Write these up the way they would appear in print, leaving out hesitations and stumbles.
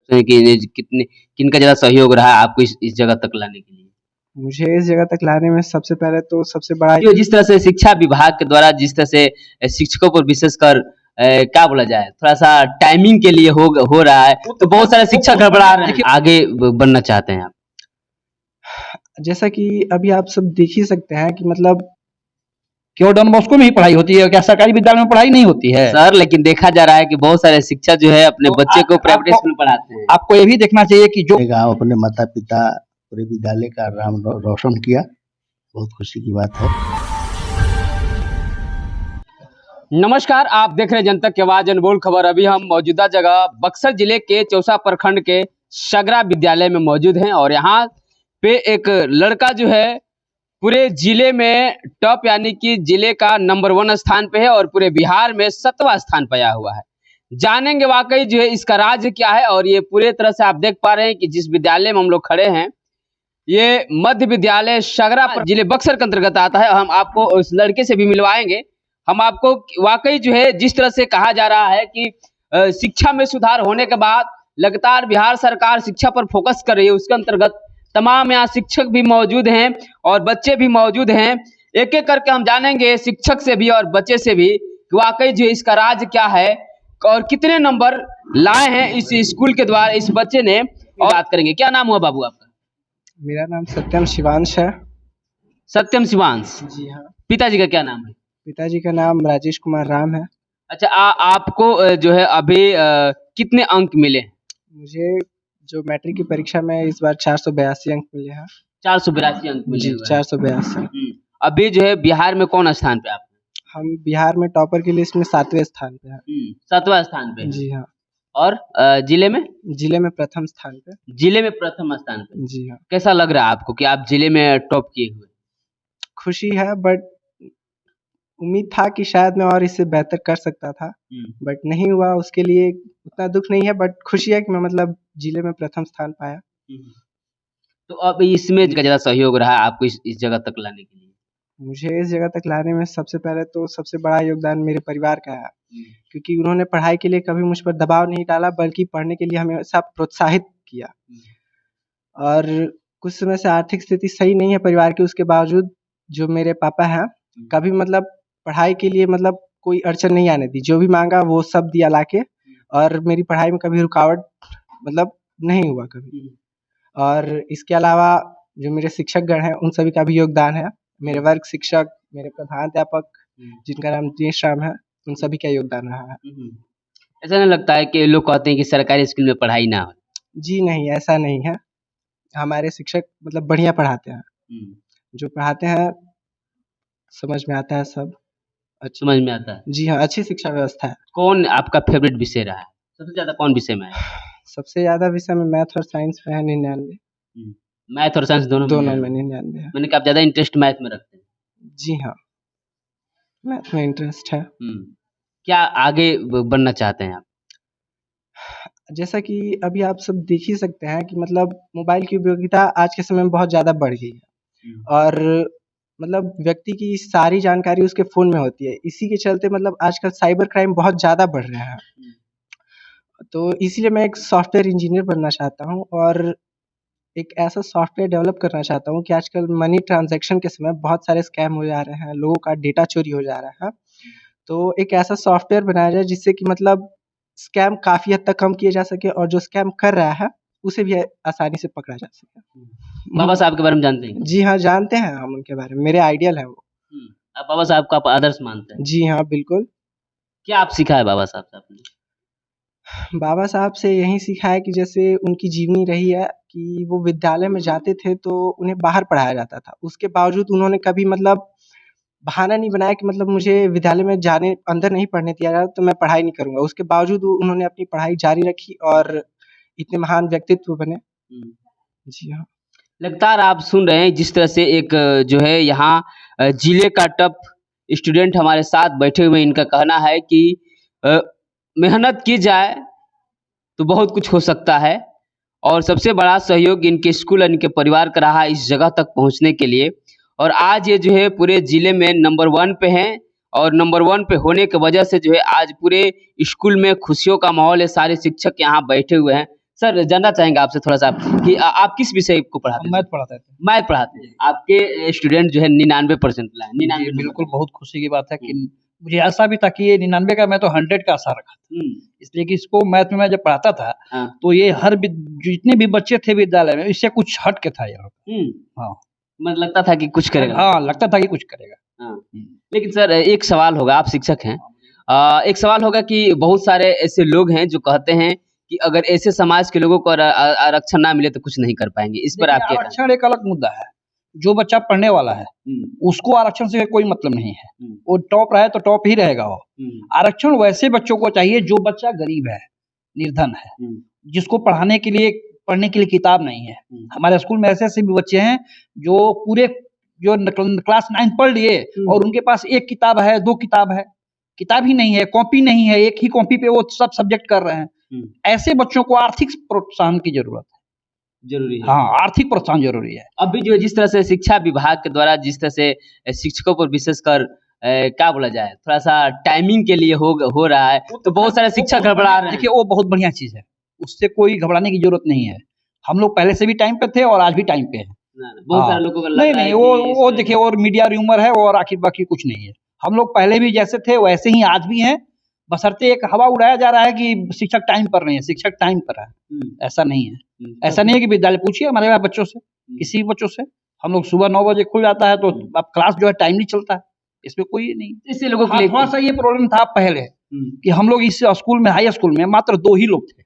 हैं कि ये कितने किनका ज़्यादा सहयोग रहा है आपको इस जगह तक लाने के लिए? मुझे इस जगह तक लाने में सबसे पहले तो सबसे बड़ा जो जिस तरह से शिक्षा विभाग के द्वारा जिस तरह से शिक्षकों पर विशेषकर क्या बोला जाए थोड़ा-सा टाइमिंग के लिए हो रहा है, तो बहुत सारे शिक्षक गड़बड़ा रहे हैं। आगे बनना चाहते हैं आप? जैसा कि अभी आप सब देख ही सकते हैं कि मतलब क्यों डॉन बॉस्को में ही पढ़ाई होती है? क्या सरकारी विद्यालय में पढ़ाई नहीं होती है? सर लेकिन देखा जा रहा है कि बहुत सारे शिक्षक जो है अपने बच्चे को प्राइवेट स्कूल में पढ़ाते हैं। आपको ये भी देखना चाहिए कि जो गाँव अपने माता-पिता पूरे विद्यालय का नाम रोशन किया, बहुत खुशी की बात है। नमस्कार, आप देख रहे हैं जनता की आवाज अनमोल खबर। अभी हम मौजूदा जगह बक्सर जिले के चौसा प्रखंड के सगरा विद्यालय में मौजूद हैं और यहाँ पे एक लड़का जो है पूरे जिले में टॉप यानी कि जिले का नंबर 1 स्थान पे है और पूरे बिहार में 7वां स्थान पाया हुआ है। जानेंगे वाकई जो है इसका राज क्या है और ये पूरे तरह से आप देख पा रहे हैं कि जिस विद्यालय में हम लोग खड़े हैं ये मध्य विद्यालय सगरा जिले बक्सर के अंतर्गत आता है। हम आपको उस लड़के से भी मिलवाएंगे। हम आपको वाकई जो है जिस तरह से कहा जा रहा है कि शिक्षा में सुधार होने के बाद लगातार बिहार सरकार शिक्षा पर फोकस कर रही है, उसके अंतर्गत तमाम यहाँ शिक्षक भी मौजूद हैं और बच्चे भी मौजूद हैं। एक एक करके हम जानेंगे शिक्षक से भी और बच्चे से भी कि वाकई जो इसका राज क्या है और कितने नंबर लाए हैं इस स्कूल के द्वारा इस बच्चे ने, और बात करेंगे। क्या नाम हुआ बाबू आपका? मेरा नाम सत्यम शिवांश है। सत्यम शिवांश जी हाँ। पिताजी का क्या नाम है? पिताजी का नाम राजेश कुमार राम है। अच्छा आपको जो है अभी कितने अंक मिले? मुझे जो मैट्रिक की परीक्षा में इस बार 482 अंक मिले हैं। 482 अंक मिले जी हुए हैं। 482। अभी जो है बिहार में कौन स्थान पे आप? हम बिहार में टॉपर की लिस्ट में 7वें स्थान पे हैं। 7वां स्थान पे? जी हाँ। और जिले में? जिले में प्रथम स्थान पे। जिले में प्रथम स्थान पे? जी हाँ। कैसा लग रहा है आपको कि आप जिले में टॉप किए हुए? खुशी है, बट उम्मीद था कि शायद मैं और इससे बेहतर कर सकता था, बट नहीं हुआ। उसके लिए उतना दुख नहीं है, बट खुशी है कि मैं मतलब जिले में प्रथम स्थान पाया। तो अब इसमें ज़्यादा सहयोग रहा है आपको इस जगह तक लाने के लिए? मुझे इस जगह तक लाने में सबसे पहले तो सबसे बड़ा योगदान मेरे परिवार का है, क्योंकि उन्होंने पढ़ाई के लिए कभी मुझ पर दबाव नहीं डाला, बल्कि पढ़ने के लिए हमेशा प्रोत्साहित किया। और कुछ समय से आर्थिक स्थिति सही नहीं है परिवार की, उसके बावजूद जो मेरे पापा हैं कभी मतलब पढ़ाई के लिए मतलब कोई अड़चन नहीं आने दी। जो भी मांगा वो सब दिया लाके, और मेरी पढ़ाई में कभी रुकावट मतलब नहीं हुआ कभी। और इसके अलावा जो मेरे शिक्षकगण हैं उन सभी का भी योगदान है। मेरे वर्ग शिक्षक, मेरे प्रधानाध्यापक जिनका नाम दिनेश राम है, उन सभी का योगदान रहा है। ऐसा नहीं लगता है कि लोग कहते हैं कि सरकारी स्कूल में पढ़ाई ना हो? जी नहीं, ऐसा नहीं है। हमारे शिक्षक मतलब बढ़िया पढ़ाते हैं। जो पढ़ाते हैं समझ में आता है सब। अच्छा समझ में आता है? जी हाँ, अच्छी शिक्षा व्यवस्था है। कौन आपका फेवरेट विषय रहा है? सबसे ज़्यादा कौन विषय में है? सबसे ज़्यादा विषय में मैथ और साइंस में है 99। मैथ और साइंस दोनों में 99 है। मैंने कहा आप ज़्यादा इंटरेस्ट मैथ में रखते हैं? जी हाँ, मैथ में इंटरेस्ट है। क्या आगे बनना चाहते हैं आप? जैसा कि अभी आप सब देख ही सकते हैं कि मतलब मोबाइल की उपयोगिता आज के समय में बहुत ज़्यादा बढ़ गई है, और मतलब व्यक्ति की सारी जानकारी उसके फ़ोन में होती है। इसी के चलते मतलब आजकल साइबर क्राइम बहुत ज़्यादा बढ़ रहे हैं। तो इसीलिए मैं एक सॉफ्टवेयर इंजीनियर बनना चाहता हूँ, और एक ऐसा सॉफ्टवेयर डेवलप करना चाहता हूँ कि आजकल मनी ट्रांजैक्शन के समय बहुत सारे स्कैम हो जा रहे हैं, लोगों का डेटा चोरी हो जा रहा है। तो एक ऐसा सॉफ्टवेयर बनाया जाए जिससे कि मतलब स्कैम काफ़ी हद तक कम किए जा सके, और जो स्कैम कर रहा है उसे भी आसानी से पकड़ा जा सके। बाबा साहब के बारे में जानते हैं? जी हाँ, जानते हैं हम उनके बारे में। मेरे आइडियल हैं वो। आप बाबा साहब को आप आदर्श मानते हैं? जी हाँ, बिल्कुल। क्या आप सीखा है बाबा साहब से आपने? बाबा साहब से यही सीखा है कि जैसे उनकी जीवनी रही है कि वो विद्यालय में जाते थे तो उन्हें बाहर पढ़ाया जाता था। उसके बावजूद उन्होंने कभी मतलब बहाना नहीं बनाया कि मतलब मुझे विद्यालय में जाने अंदर नहीं पढ़ने दिया जा रहा तो मैं पढ़ाई नहीं करूँगा। उसके बावजूद उन्होंने अपनी पढ़ाई जारी रखी और इतने महान व्यक्तित्व बने। जी हाँ। लगातार आप सुन रहे हैं जिस तरह से एक जो है यहाँ जिले का टॉप स्टूडेंट हमारे साथ बैठे हुए, इनका कहना है कि मेहनत की जाए तो बहुत कुछ हो सकता है, और सबसे बड़ा सहयोग इनके स्कूल और इनके परिवार का रहा इस जगह तक पहुंचने के लिए। और आज ये जो है पूरे जिले में नंबर 1 पे हैं, और नंबर 1 पे होने की वजह से जो है आज पूरे स्कूल में खुशियों का माहौल है। सारे शिक्षक यहाँ बैठे हुए हैं, सर जानना चाहेंगे आपसे थोड़ा सा कि आप किस विषय को पढ़ाते हैं? मैथ पढ़ाते थे। मैथ पढ़ाते हैं। आपके स्टूडेंट जो है 99% लाए, जी, 99 बिल्कुल बहुत खुशी की बात है कि मुझे ऐसा भी था कि ये 99 का मैं तो 100 का आशा रखा था। इसलिए कि इसको मैथ में मैं जब पढ़ाता था हाँ। तो ये जितने भी बच्चे थे विद्यालय में इससे कुछ हट के था ये लोग। हाँ। मतलब लगता था कि कुछ करेगा। हाँ, लगता था कि कुछ करेगा। हाँ। लेकिन सर एक सवाल होगा, आप शिक्षक हैं, एक सवाल होगा कि बहुत सारे ऐसे लोग हैं जो कहते हैं कि अगर ऐसे समाज के लोगों को आरक्षण ना मिले तो कुछ नहीं कर पाएंगे। इस पर आप क्या कहना आरक्षण एक अलग मुद्दा है। जो बच्चा पढ़ने वाला है चाहेंगे? उसको आरक्षण से कोई मतलब नहीं है। वो टॉप रहे तो टॉप ही रहेगा वो। आरक्षण वैसे बच्चों को चाहिए जो बच्चा गरीब है, निर्धन है, जिसको पढ़ने के लिए किताब नहीं है। हमारे स्कूल में ऐसे भी बच्चे हैं जो पूरे जो क्लास 9 पढ़ लिए और उनके पास एक किताब है, 2 किताब है, किताब ही नहीं है, कॉपी नहीं है, एक ही कॉपी पे वो सब सब्जेक्ट कर रहे हैं। ऐसे बच्चों को आर्थिक प्रोत्साहन की जरूरत है। जरूरी है। हाँ, आर्थिक प्रोत्साहन जरूरी है। अभी जो जिस तरह से शिक्षा विभाग के द्वारा जिस तरह से शिक्षकों पर विशेषकर क्या बोला जाए, थोड़ा सा टाइमिंग के लिए हो रहा है, तो बहुत सारे शिक्षक गड़बड़ा रहे हैं। देखिए वो बहुत बढ़िया चीज है, उससे कोई घबराने की जरूरत नहीं है। हम लोग पहले से भी टाइम पे थे और आज भी टाइम पे हैं। बहुत सारे लोगों को लग नहीं रहा है नहीं, कि वो देखिए और मीडिया र्यूमर है और आखिर बाकी कुछ नहीं है। हम लोग पहले भी जैसे थे वैसे ही आज भी हैं, बशर्ते एक हवा उड़ाया जा रहा है कि शिक्षक टाइम पर नहीं है, शिक्षक टाइम पर है। ऐसा नहीं है। ऐसा नहीं है कि विद्यालय पूछिए हमारे यहाँ बच्चों से, किसी भी बच्चों से, हम लोग सुबह 9 बजे खुल जाता है तो अब क्लास जो है टाइमली चलता है, इसमें कोई नहीं। इससे लोगों के हाँ, लिए थोड़ा सा ये प्रॉब्लम था पहले कि हम लोग इस स्कूल में, हाई स्कूल में मात्र 2 ही लोग थे,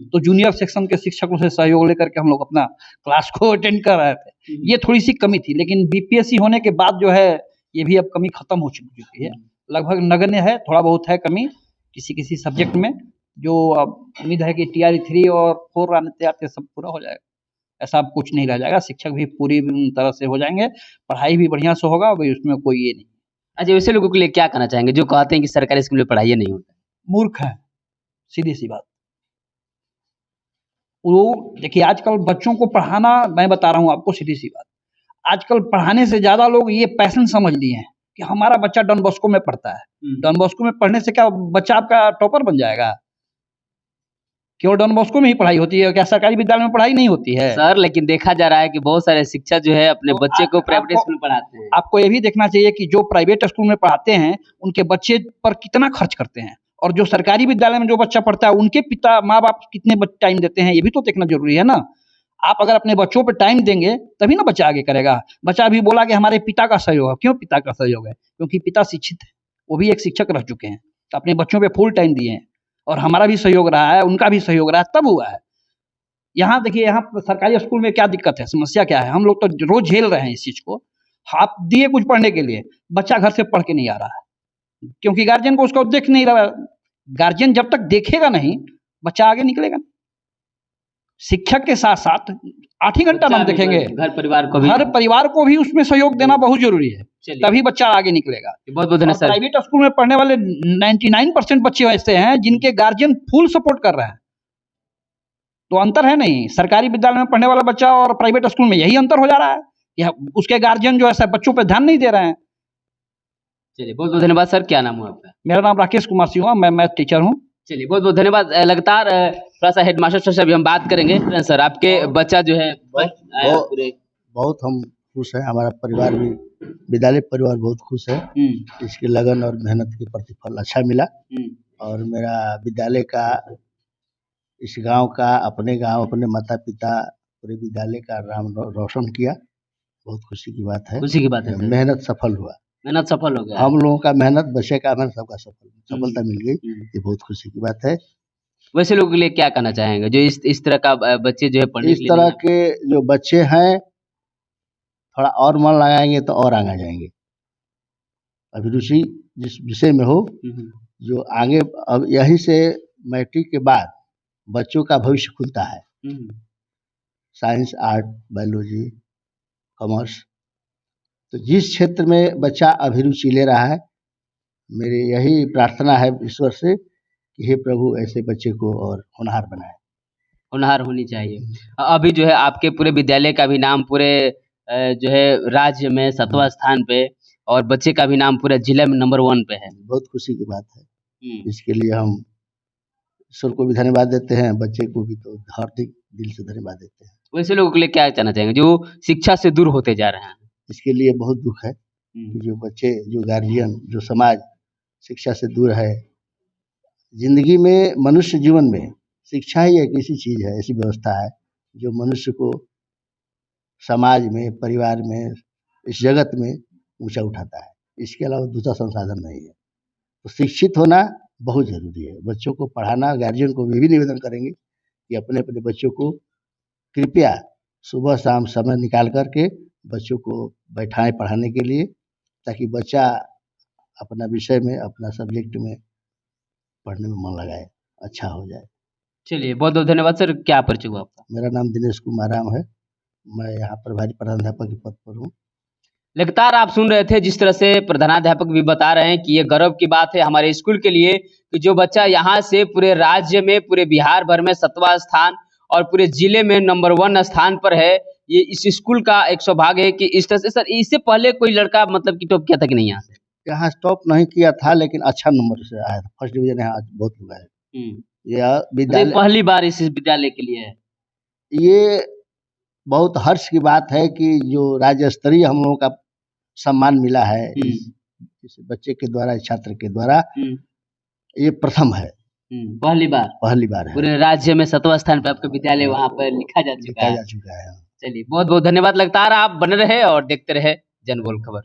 तो जूनियर सेक्शन के शिक्षकों से सहयोग लेकर के हम लोग अपना क्लास को अटेंड कर रहे थे। ये थोड़ी सी कमी थी, लेकिन बीपीएससी होने के बाद जो है ये भी अब कमी खत्म हो चुकी है। लगभग नगण्य है, थोड़ा बहुत है कमी किसी सब्जेक्ट में, जो अब उम्मीद है कि TRE 3 और 4 आने तैयार थे, सब पूरा हो जाएगा। ऐसा अब कुछ नहीं रह जाएगा, शिक्षक भी पूरी तरह से हो जाएंगे, पढ़ाई भी बढ़िया से होगा, भाई उसमें कोई ये नहीं। अच्छा, वैसे लोगों के लिए क्या कहना चाहेंगे जो कहते हैं कि सरकारी स्कूल में पढ़ाई नहीं होता? मूर्ख है, सीधी सी बात। वो देखिए आजकल बच्चों को पढ़ाना, मैं बता रहा हूँ आपको सीधी सी बात, आजकल पढ़ाने से ज्यादा लोग ये पैशन समझ लिए हैं कि हमारा बच्चा डॉन बॉस्को में पढ़ता है। डॉन बॉस्को में पढ़ने से क्या बच्चा आपका टॉपर बन जाएगा? क्यों डॉन बॉस्को में ही पढ़ाई होती है, क्या सरकारी विद्यालय में पढ़ाई नहीं होती है? सर लेकिन देखा जा रहा है कि बहुत सारे शिक्षक जो है अपने बच्चे को प्राइवेट स्कूल में पढ़ाते हैं। आपको ये भी देखना चाहिए कि जो प्राइवेट स्कूल में पढ़ाते हैं उनके बच्चे पर कितना खर्च करते हैं, और जो सरकारी विद्यालय में जो बच्चा पढ़ता है उनके पिता माँ बाप कितने टाइम देते हैं, ये भी तो देखना जरूरी है ना। आप अगर अपने बच्चों पर टाइम देंगे तभी ना बच्चा आगे करेगा। बच्चा अभी बोला कि हमारे पिता का सहयोग है, क्यों पिता का सहयोग है? क्योंकि पिता शिक्षित है, वो भी एक शिक्षक रह चुके हैं, अपने बच्चों पे फुल टाइम दिए हैं, और हमारा भी सहयोग रहा है, उनका भी सहयोग रहा है, तब हुआ है। यहाँ देखिए, यहाँ सरकारी स्कूल में क्या दिक्कत है, समस्या क्या है, हम लोग तो रोज झेल रहे हैं इस चीज को। आप दिए कुछ पढ़ने के लिए, बच्चा घर से पढ़ के नहीं आ रहा है, क्योंकि गार्जियन को उसको देख नहीं रहा है। गार्जियन जब तक देखेगा नहीं, बच्चा आगे निकलेगा नहीं। शिक्षक के साथ साथ 8 ही घंटा हम देखेंगे, घर परिवार को भी उसमें सहयोग देना बहुत जरूरी है, तभी बच्चा आगे निकलेगा। बहुत बहुत धन्यवाद सर। प्राइवेट स्कूल में पढ़ने वाले 99% बच्चे ऐसे हैं जिनके गार्जियन फुल सपोर्ट कर रहे हैं, तो अंतर है नहीं। सरकारी विद्यालय में पढ़ने वाला बच्चा और प्राइवेट स्कूल में यही अंतर हो जा रहा है, या उसके गार्जियन जो है बच्चों पर ध्यान नहीं दे रहे हैं। चलिए बहुत बहुत धन्यवाद सर। क्या नाम हुआ आपका? मेरा नाम राकेश कुमार सिंह, मैं मैथ टीचर हूँ। चलिए बहुत बहुत धन्यवाद। लगातार थोड़ा सा हेडमास्टर सर से अभी हम बात करेंगे। सर आपके बच्चा जो है बहुत हम खुश हैं, हमारा परिवार भी, विद्यालय परिवार बहुत खुश है। इसकी लगन और मेहनत के प्रतिफल अच्छा मिला, और मेरा विद्यालय का, इस गांव का, अपने गांव, अपने माता पिता, पूरे विद्यालय का नाम रोशन किया। बहुत खुशी की बात है। खुशी की बात है। मेहनत सफल हुआ, मेहनत सफल हो गया। हम लोगों का मेहनत, बच्चे का मेहनत, सबका सफलता मिल गई, ये बहुत खुशी की बात है। वैसे लोगों के लिए क्या कहना चाहेंगे जो इस तरह का बच्चे जो है पढ़ने इस तरह के जो बच्चे हैं, थोड़ा और मन लगाएंगे तो और आगे जाएंगे। अभिरुचि जिस विषय में हो, जो आगे, अब यहीं से मैट्रिक के बाद बच्चों का भविष्य खुलता है। साइंस, आर्ट, बायोलॉजी, कॉमर्स, तो जिस क्षेत्र में बच्चा अभिरुचि ले रहा है, मेरी यही प्रार्थना है ईश्वर से कि हे प्रभु ऐसे बच्चे को और होनहार बनाए। होनहार होनी चाहिए। अभी जो है आपके पूरे विद्यालय का भी नाम पूरे जो है राज्य में 7वां स्थान पे, और बच्चे का भी नाम पूरे जिले में नंबर 1 पे है। बहुत खुशी की बात है। इसके लिए हम ईश्वर को भी धन्यवाद देते हैं, बच्चे को भी तो हार्दिक दिल से धन्यवाद देते हैं। वैसे लोगों के लिए क्या कहना चाहेंगे जो शिक्षा से दूर होते जा रहे हैं? इसके लिए बहुत दुख है कि जो बच्चे, जो गार्जियन, जो समाज शिक्षा से दूर है। जिंदगी में, मनुष्य जीवन में शिक्षा ही एक ऐसी चीज है, ऐसी व्यवस्था है जो मनुष्य को समाज में, परिवार में, इस जगत में ऊंचा उठाता है। इसके अलावा दूसरा संसाधन नहीं है। तो शिक्षित होना बहुत जरूरी है। बच्चों को पढ़ाना, गार्जियन को भी निवेदन करेंगे कि अपने अपने बच्चों को कृपया सुबह शाम समय निकाल करके बच्चों को बैठाएं पढ़ाने के लिए, ताकि बच्चा अपना विषय में, अपना सब्जेक्ट में पढ़ने में मन लगाए, अच्छा हो जाए। चलिए, बहुत बहुत धन्यवाद सर। क्या परिचय हुआ आपका? मेरा नाम दिनेश कुमार राम है। मैं यहाँ प्रभारी प्रधानाध्यापक के पद पर हूँ। लगातार आप सुन रहे थे जिस तरह से प्रधानाध्यापक भी बता रहे हैं कि ये गर्व की बात है हमारे स्कूल के लिए कि जो बच्चा यहाँ से पूरे राज्य में, पूरे बिहार भर में 7वां स्थान और पूरे जिले में नंबर 1 स्थान पर है। ये इस स्कूल का एक सौभाग्य है कि इस तरह से। सर, इससे पहले कोई लड़का मतलब कि टॉप किया था कि नहीं यहाँ से? यहाँ टॉप नहीं किया था, लेकिन अच्छा नंबर से आया था। फर्स्ट डिवीजन यहाँ बहुत लोग आए। यह विद्यालय पहली बार इस विद्यालय के लिए है। ये बहुत हर्ष की बात है कि जो राज्य स्तरीय हम लोगों का सम्मान मिला है इस बच्चे के द्वारा, इस छात्र के द्वारा, ये प्रथम है। पहली बार है पूरे राज्य में 7वां स्थान पर आपका विद्यालय वहाँ पर लिखा जा चुका है। चुका है। चलिए, बहुत बहुत धन्यवाद। लगातार आप बने रहे और देखते रहे जनबोल खबर।